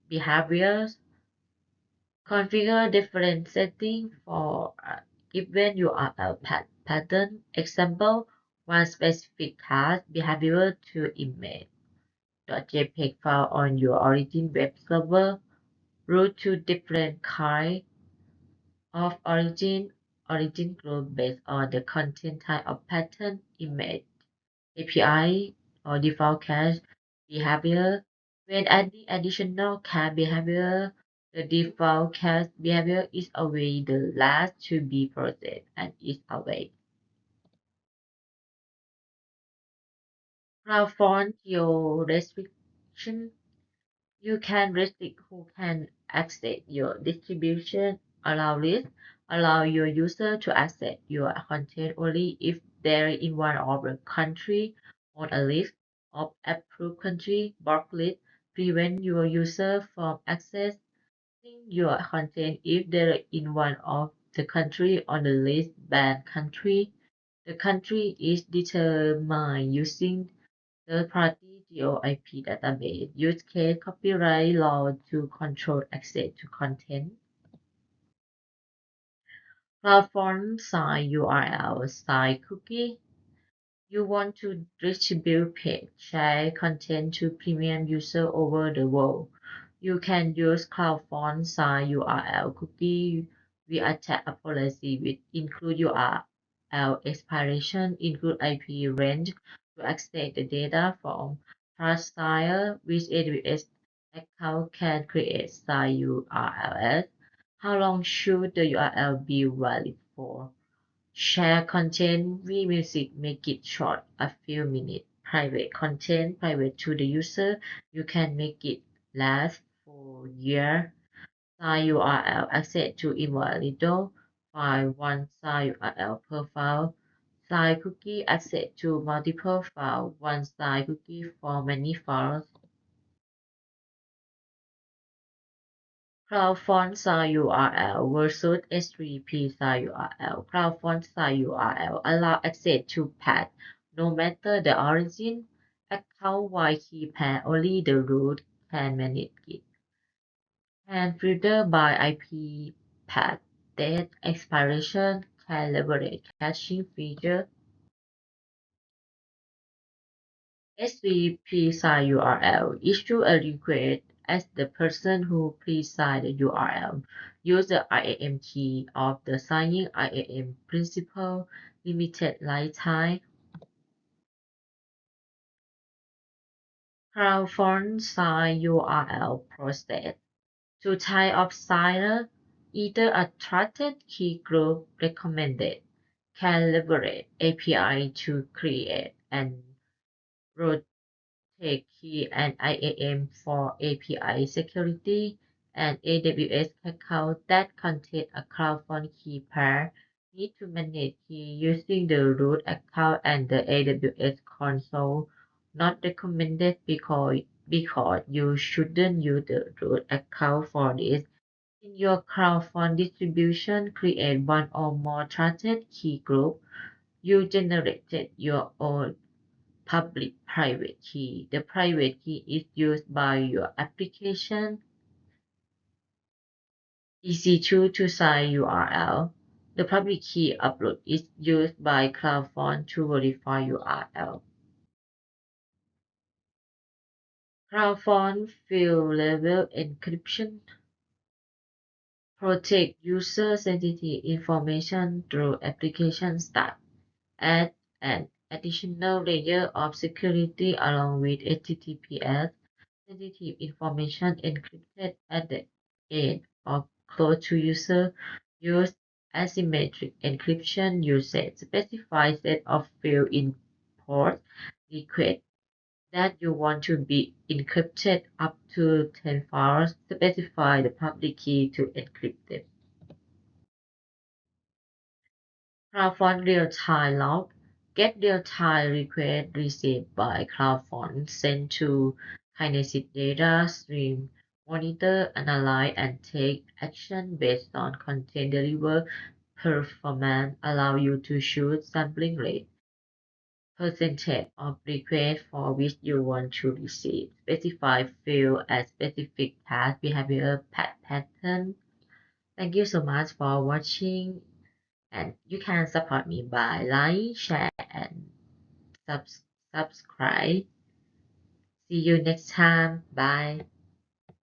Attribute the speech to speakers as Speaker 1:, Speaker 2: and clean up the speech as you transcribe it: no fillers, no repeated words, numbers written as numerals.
Speaker 1: behaviors. Configure different settings for a given URL pattern. Example, one specific task behavior to image.jpg file on your origin web server. Route to different kind of origin group based on the content type of pattern, image, API, or default cache behavior. When adding additional cache behavior, the default cache behavior is always the last to be processed and is away. CloudFront geo restriction. You can restrict who can access your distribution, allow your user to access your content only if they're in one of the country on a list of approved country. Block list prevent your user from accessing your content if they're in one of the country on the list. Banned country. The country is determined using third-party geo-IP database use case copyright law to control access to content. Platform site URL site cookie. You want to distribute page, share content to premium users over the world. You can use CloudFront site URL cookie. We attack a policy which include URL expiration, include IP range to access the data from trust site, which AWS account can create site URLs. How long should the URL be valid for? Share content with music, make it short, a few minutes. Private content, private to the user. You can make it last for years. Site URL access to invalid file, one site URL per file. Site cookie access to multiple files, one site cookie for many files. CloudFront site URL versus HTTP site URL. CloudFront site URL allow access to path no matter the origin. Account while key path only the root can manage it. Can filter by IP path date expiration. Can leverage caching feature. HTTP site URL issue a request as the person who precise the URL. Use the IAM key of the signing IAM principle, limited lifetime. CloudFront site URL process. Two types of signer, either a trusted key group recommended, can leverage API to create and route take key and IAM for API security, and AWS account that contain a CloudFront key pair need to manage key using the root account and the AWS console. Not recommended because you shouldn't use the root account for this. In your CloudFront distribution, create one or more trusted key group. You generated your own public-private key. The private key is used by your application. EC2 to sign URL. The public key upload is used by CloudFront to verify URL. CloudFront field level encryption protect user-sensitive information through application stack. Add an additional layer of security along with HTTPS. Sensitive information encrypted at the end or close to user. Use asymmetric encryption usage. Specify set of field import request that you want to be encrypted up to 10 files. Specify the public key to encrypt them. CloudFront real-time log. Get real-time request received by CloudFront sent to Kinesis data stream. Monitor, analyze, and take action based on content delivered. Performance allow you to choose sampling rate. percentage of requests for which you want to receive. Specify field as specific task behavior pattern. Thank you so much for watching, and you can support me by like, share, and subscribe. See you next time. Bye.